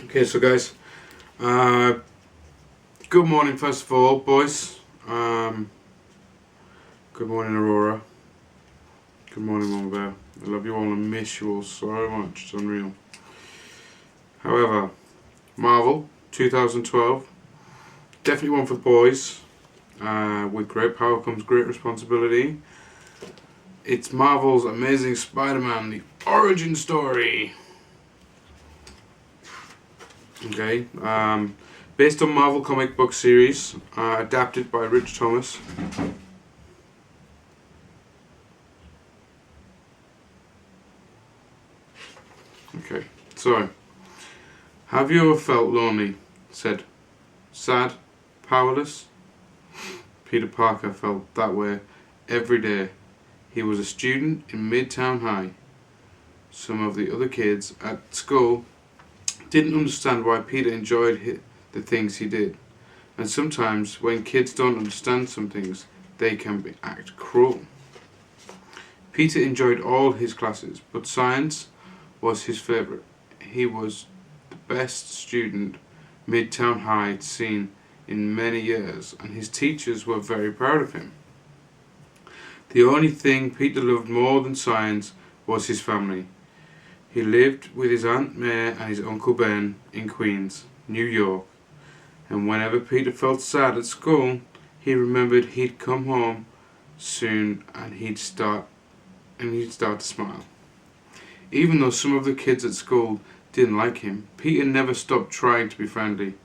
Okay, so guys, good morning first of all, boys. Good morning, Aurora. Good morning, Mama Bear. I love you all and miss you all so much. It's unreal. However, Marvel 2012, definitely one for the boys. With great power comes great responsibility. It's Marvel's Amazing Spider-Man, the origin story. Okay, based on Marvel comic book series, adapted by Rich Thomas. Okay, so, have you ever felt lonely, sad, powerless? Peter Parker felt that way every day. He was a student in Midtown High. Some of the other kids at school didn't understand why Peter enjoyed the things he did. And sometimes when kids don't understand some things, they can act cruel. Peter enjoyed all his classes, but science was his favourite. He was the best student Midtown High had seen in many years, and his teachers were very proud of him. The only thing Peter loved more than science was his family. He lived with his Aunt May and his Uncle Ben in Queens, New York, and whenever Peter felt sad at school, he remembered he'd come home soon and he'd start to smile. Even though some of the kids at school didn't like him, Peter never stopped trying to be friendly.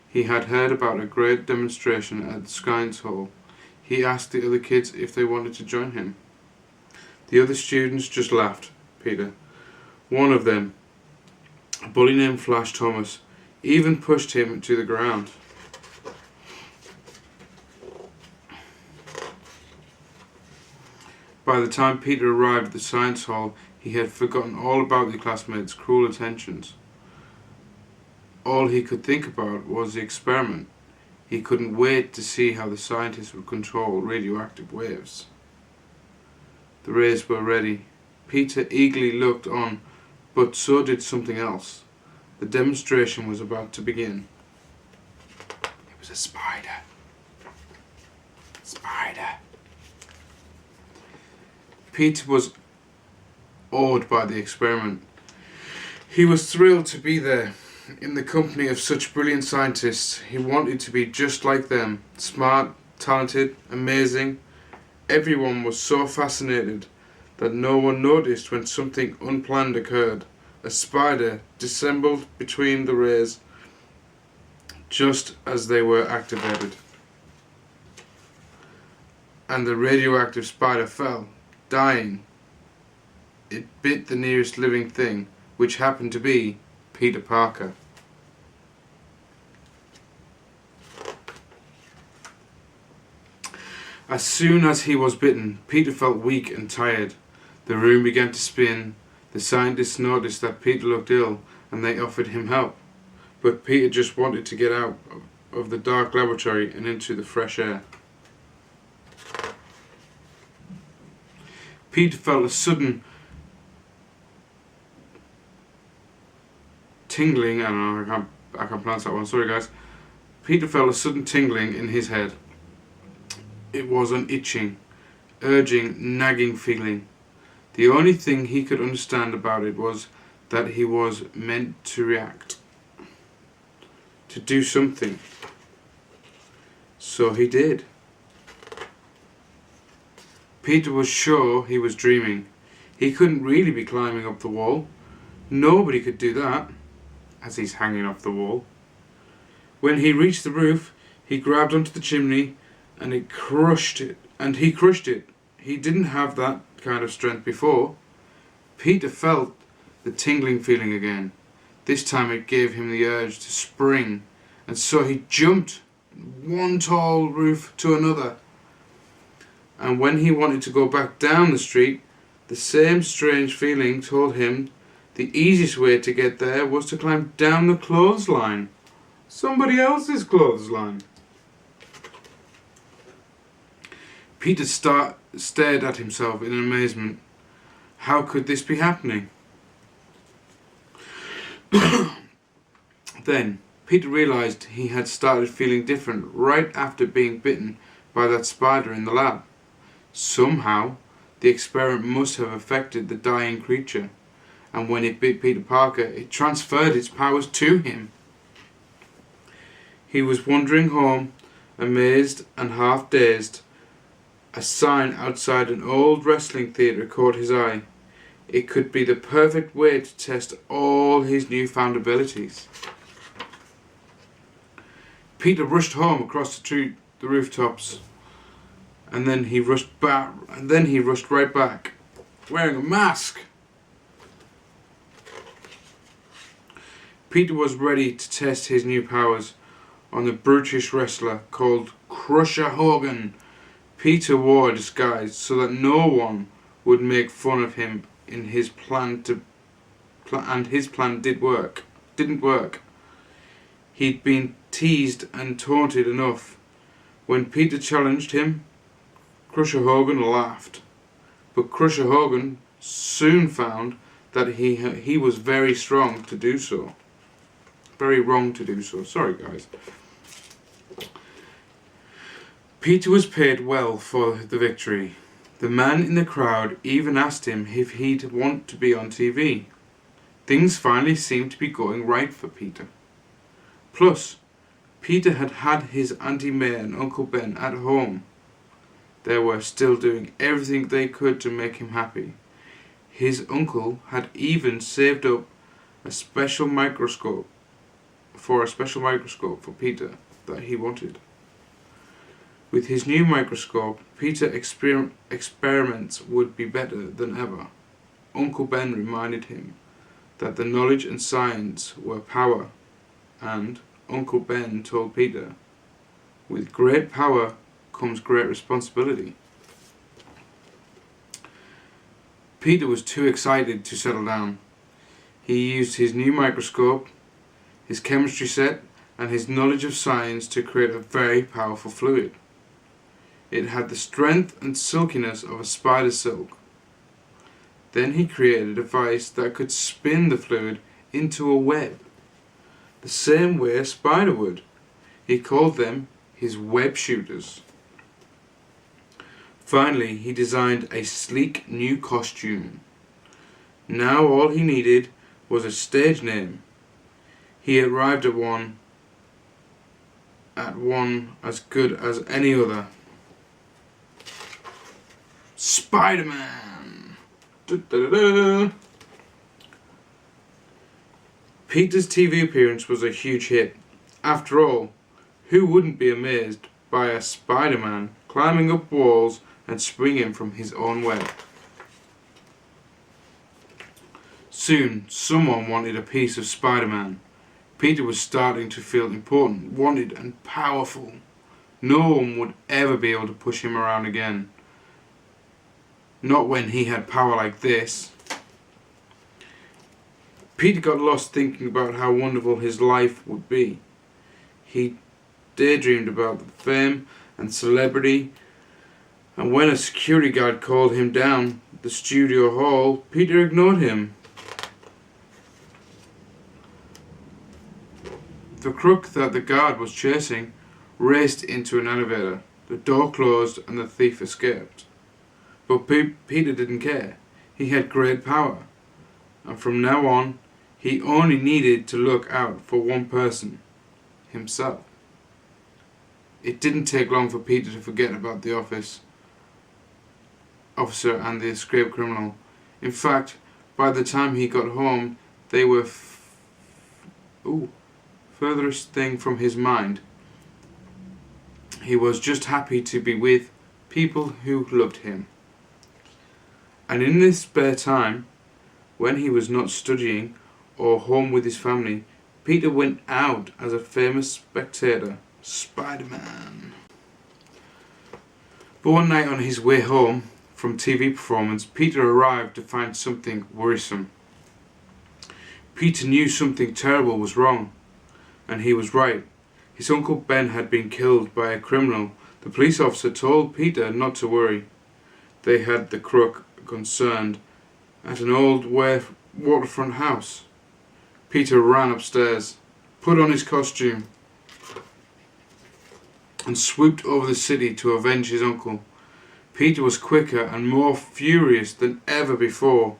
He had heard about a great demonstration at the Science Hall. He asked the other kids if they wanted to join him. The other students just laughed. Peter, one of them, a bully named Flash Thomas, even pushed him to the ground. By the time Peter arrived at the science hall, he had forgotten all about the classmates' cruel attentions. All he could think about was the experiment. He couldn't wait to see how the scientists would control radioactive waves. The rays were ready. Peter eagerly looked on, but so did something else. The demonstration was about to begin. It was a spider. Spider. Peter was awed by the experiment. He was thrilled to be there, in the company of such brilliant scientists. He wanted to be just like them, smart, talented, amazing. Everyone was so fascinated that no one noticed when something unplanned occurred. A spider dissembled between the rays just as they were activated, and the radioactive spider fell, dying. It bit the nearest living thing, which happened to be Peter Parker. As soon as he was bitten, Peter felt weak and tired. The room began to spin. The scientists noticed that Peter looked ill and they offered him help. But Peter just wanted to get out of the dark laboratory and into the fresh air. Peter felt a sudden tingling. I don't know, I can't pronounce that one, sorry guys. Peter felt a sudden tingling in his head. It was an itching, urging, nagging feeling. The only thing he could understand about it was that he was meant to react, to do something. So he did. Peter was sure he was dreaming. He couldn't really be climbing up the wall. Nobody could do that, as he's hanging off the wall. When he reached the roof, he grabbed onto the chimney and he crushed it. He didn't have that kind of strength before. Peter felt the tingling feeling again. This time it gave him the urge to spring, and so he jumped one tall roof to another. And when he wanted to go back down the street, the same strange feeling told him the easiest way to get there was to climb down the clothesline. Somebody else's clothesline. Peter stared at himself in amazement. How could this be happening? Then, Peter realised he had started feeling different right after being bitten by that spider in the lab. Somehow, the experiment must have affected the dying creature, and when it bit Peter Parker, it transferred its powers to him. He was wandering home, amazed and half-dazed. A sign outside an old wrestling theatre caught his eye. It could be the perfect way to test all his newfound abilities. Peter rushed home across the rooftops, and then he rushed right back, wearing a mask. Peter was ready to test his new powers on the brutish wrestler called Crusher Hogan. Peter wore a disguise so that no one would make fun of him in his plan and his plan didn't work. He'd been teased and taunted enough. When Peter challenged him, Crusher Hogan laughed. But Crusher Hogan soon found that he was very strong to do so. Very wrong to do so. Sorry, guys. Peter was paid well for the victory. The man in the crowd even asked him if he'd want to be on TV. Things finally seemed to be going right for Peter. Plus, Peter had had his Auntie May and Uncle Ben at home. They were still doing everything they could to make him happy. His uncle had even saved up a special microscope for Peter that he wanted. With his new microscope, Peter's experiments would be better than ever. Uncle Ben reminded him that the knowledge and science were power, and Uncle Ben told Peter, with great power comes great responsibility. Peter was too excited to settle down. He used his new microscope, his chemistry set, and his knowledge of science to create a very powerful fluid. It had the strength and silkiness of a spider silk. Then he created a device that could spin the fluid into a web, the same way a spider would. He called them his web shooters. Finally, he designed a sleek new costume. Now all he needed was a stage name. He arrived at one as good as any other. SpiderMan! Da-da-da-da. Peter's TV appearance was a huge hit. After all, who wouldn't be amazed by a Spider-Man climbing up walls and springing from his own web? Soon, someone wanted a piece of Spider-Man. Peter was starting to feel important, wanted and powerful. No one would ever be able to push him around again. Not when he had power like this. Peter got lost thinking about how wonderful his life would be. He daydreamed about the fame and celebrity, and when a security guard called him down the studio hall, Peter ignored him. The crook that the guard was chasing raced into an elevator. The door closed and the thief escaped. But Peter didn't care. He had great power. And from now on, he only needed to look out for one person, himself. It didn't take long for Peter to forget about the officer and the escaped criminal. In fact, by the time he got home, they were furthest thing from his mind. He was just happy to be with people who loved him. And in his spare time, when he was not studying or home with his family, Peter went out as a famous spectator, Spider-Man. But one night on his way home from TV performance, Peter arrived to find something worrisome. Peter knew something terrible was wrong, and he was right. His Uncle Ben had been killed by a criminal. The police officer told Peter not to worry. They had the crook concerned at an old waterfront house. Peter ran upstairs, put on his costume, and swooped over the city to avenge his uncle. Peter was quicker and more furious than ever before.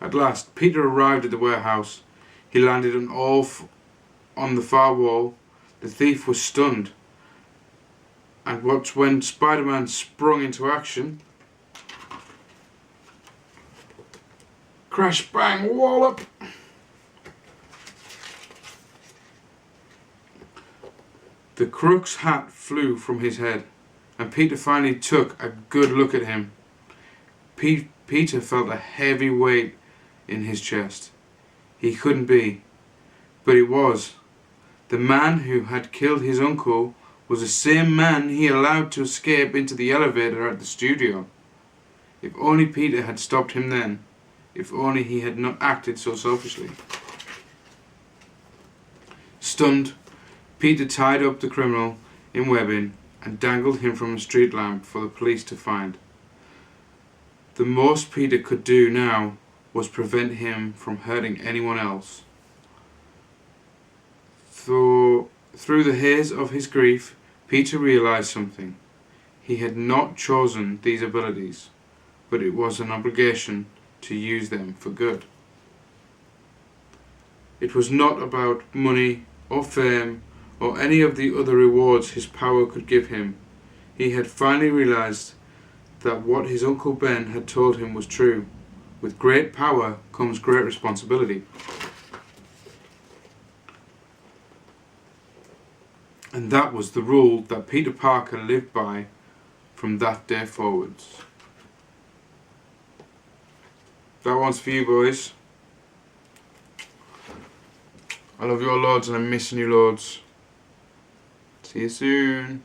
At last, Peter arrived at the warehouse. He landed on the far wall. The thief was stunned. And watch when Spider-Man sprung into action. Crash, bang, wallop! The crook's hat flew from his head, and Peter finally took a good look at him. Peter felt a heavy weight in his chest. He couldn't be, but he was. The man who had killed his uncle was the same man he allowed to escape into the elevator at the studio. If only Peter had stopped him then. If only he had not acted so selfishly. Stunned, Peter tied up the criminal in webbing and dangled him from a street lamp for the police to find. The most Peter could do now was prevent him from hurting anyone else. Through the haze of his grief, Peter realized something. He had not chosen these abilities, but it was an obligation to use them for good. It was not about money or fame or any of the other rewards his power could give him. He had finally realized that what his Uncle Ben had told him was true. With great power comes great responsibility. And that was the rule that Peter Parker lived by from that day forwards. That one's for you, boys. I love you all loads and I'm missing you loads. See you soon.